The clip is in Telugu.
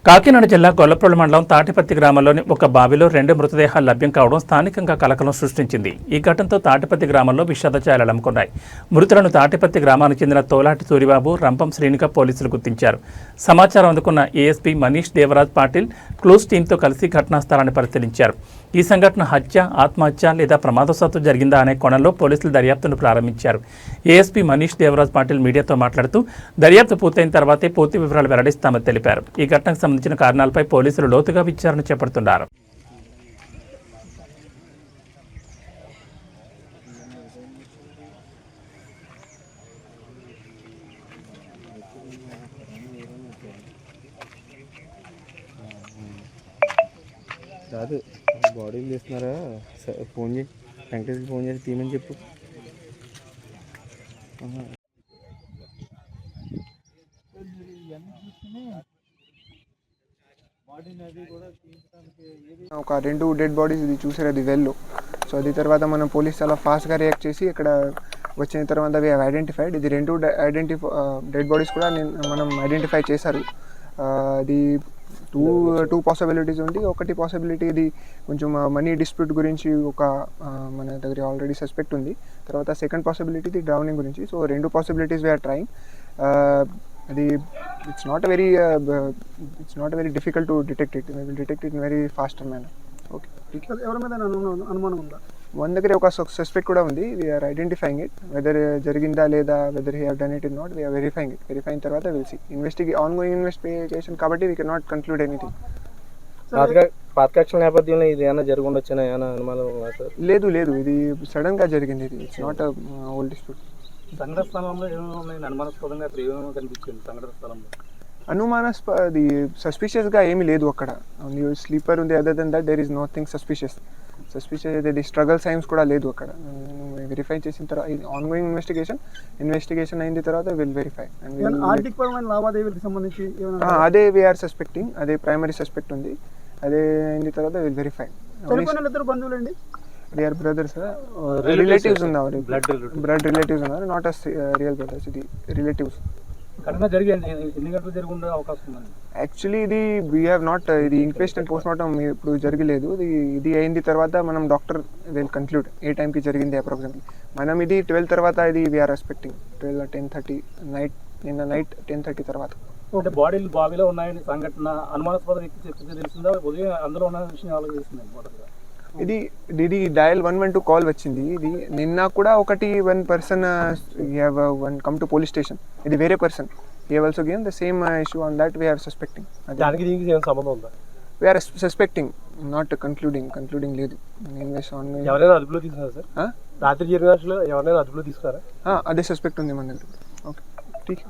కాకినాడ జిల్లా గొల్లప్రోలు మండలం తాటిపత్తి గ్రామంలోని ఒక బావిలో 2 మృతదేహాలు లభ్యం కావడం స్థానికంగా కలకలం సృష్టించింది. ఈ ఘటనతో తాటిపత్తి గ్రామంలో విషాదఛాయలు అలుముకున్నాయి. మృతులను తాటిపత్తి గ్రామానికి చెందిన తోలాటి సూరిబాబు, రంపం శ్రీనిక పోలీసులు గుర్తించారు. సమాచారం అందుకున్న ఏఎస్పీ మనీష్ దేవరాజ్ పాటిల్ క్లూస్ టీంతో కలిసి ఘటనా స్థలాన్ని పరిశీలించారు. ఈ సంఘటన హత్య, ఆత్మహత్య లేదా ప్రమాదవశాత్తు జరిగిందా అనే కోణంలో పోలీసులు దర్యాప్తును ప్రారంభించారు. ఏఎస్పీ మనీష్ దేవరాజ్ పాటిల్ మీడియాతో మాట్లాడుతూ దర్యాప్తు పూర్తయిన తర్వాతే పూర్తి వివరాలు వెల్లడిస్తామని తెలిపారు. ఈ ఘటనకు సంబంధించిన కారణాలపై పోలీసులు లోతుగా విచారణ చేపడుతున్నారు. కాదు బాడీలు తీస్తున్నారా? ఫోన్ చేసి వెంకటేశ్వరికి ఫోన్ చేసి తీయమని చెప్పు. ఒక 2 డెడ్ బాడీస్ ఇది చూసారు, అది వెల్లో. సో అది తర్వాత మనం పోలీస్ చాలా ఫాస్ట్గా రియాక్ట్ చేసి ఇక్కడ వచ్చిన తర్వాత వి హ్యావ్ ఐడెంటిఫైడ్ ఇది 2 డెడ్ బాడీస్ కూడా మనం ఐడెంటిఫై చేశారు. అది టూ పాసిబిలిటీస్ ఉంది. ఒకటి పాసిబిలిటీ ఇది కొంచెం మనీ డిస్ప్యూట్ గురించి ఒక మన దగ్గర ఆల్రెడీ సస్పెక్ట్ ఉంది. తర్వాత సెకండ్ పాసిబిలిటీ ఇది డ్రౌనింగ్ గురించి. So 2 possibilities we are trying. అది it's not very difficult to detect it. We will detect it in very faster manner. Okay, ఎవరి మీద అనుమానం ఉందా? మన దగ్గర ఒక సస్పెక్ట్ కూడా ఉంది. వీఆర్ ఐడెంటిఫైయింగ్ ఇట్, వెదర్ జరిగిందా లేదా, whether he have done it in not. We are verifying it. వెరిఫైన్ తర్వాత విల్ సీ. ఆన్గోయింగ్ ఇన్వెస్టిగేషన్ కాబట్టి we can not conclude anything. పాతకక్షల నేపథ్యంలో ఇది ఏమైనా జరిగి ఉండొచ్చిన ఏమైనా అనుమానం ఉందా సార్? లేదు, ఇది సడన్గా జరిగింది. ఇది ఇట్స్ నాట్ ఓల్డ్ డిస్ప్యూట్. సంఘటన స్థలంలో అనుమానాస్పదంగా కనిపించింది. సంఘటన స్థలంలో అది సస్పిషియస్గా ఏమీ లేదు అక్కడ. ఓన్లీ స్లీపర్ ఉంది. Other than that there is nothing suspicious ఇది స్ట్రగల్ సైన్స్ కూడా లేదు అక్కడ. వెరిఫై చేసిన తర్వాత ఆన్గోయింగ్ ఇన్వెస్టిగేషన్ అయిన తర్వాత విల్ వెరిఫై. ఆర్థికపరమైన లావాదేవీలకు సంబంధించి అదే వీఆర్ సస్పెక్టింగ్. అదే ప్రైమరీ సస్పెక్ట్ ఉంది. అదే అయిన తర్వాత విల్ వెరిఫై. బంధువులండి, దే ఆర్ బ్రదర్స్, రిలేటివ్స్ ఉన్నారు. బ్లడ్ రిలేటివ్స్ ఉన్నారు, నాట్ అస్ రియల్ బ్రదర్స్. ఇది రిలేటివ్స్. యాక్చువల్లీ ఇది వీ హ్యావ్ నాట్ ఇది ఇన్క్వెస్ట్ అండ్ పోస్ట్ మార్టం ఇప్పుడు జరగలేదు. ఇది అయిన తర్వాత మనం డాక్టర్ విల్ కన్క్లూడ్ ఏ టైంకి జరిగింది అప్రాక్సిమేట్లీ. మనం ఇది 12 తర్వాత ఇది వీఆర్ ఎక్స్పెక్టింగ్ 10:30 నిన్న నైట్ 10:30 తర్వాత. అంటే బాడీలు బావిలో ఉన్నాయని సంఘటన అనుమానాస్పద వ్యక్తి తెలిసిందా? ఉదయం అందులో ఉన్న విషయం ఆలోచిస్తుంది. ఇది డయల్ 112 కాల్ వచ్చింది. ఇది నిన్న కూడా one person come to police station. ఇది వేరే person. He have also given the same issue on that. We are suspecting. దానికి దీనికి ఏం సంబంధం ఉందా? వీఆర్ సస్పెక్టింగ్, నాట్ కన్క్లూడింగ్ లేదు. ఎవరైనా అదుపులో తీసుకున్నారా సార్? రాత్రి జరిగిన ఎవరైనా అదుపులో తీసుకున్నారా? అదే సస్పెక్ట్ ఉంది మన దగ్గర. ఓకే, ఠీక్.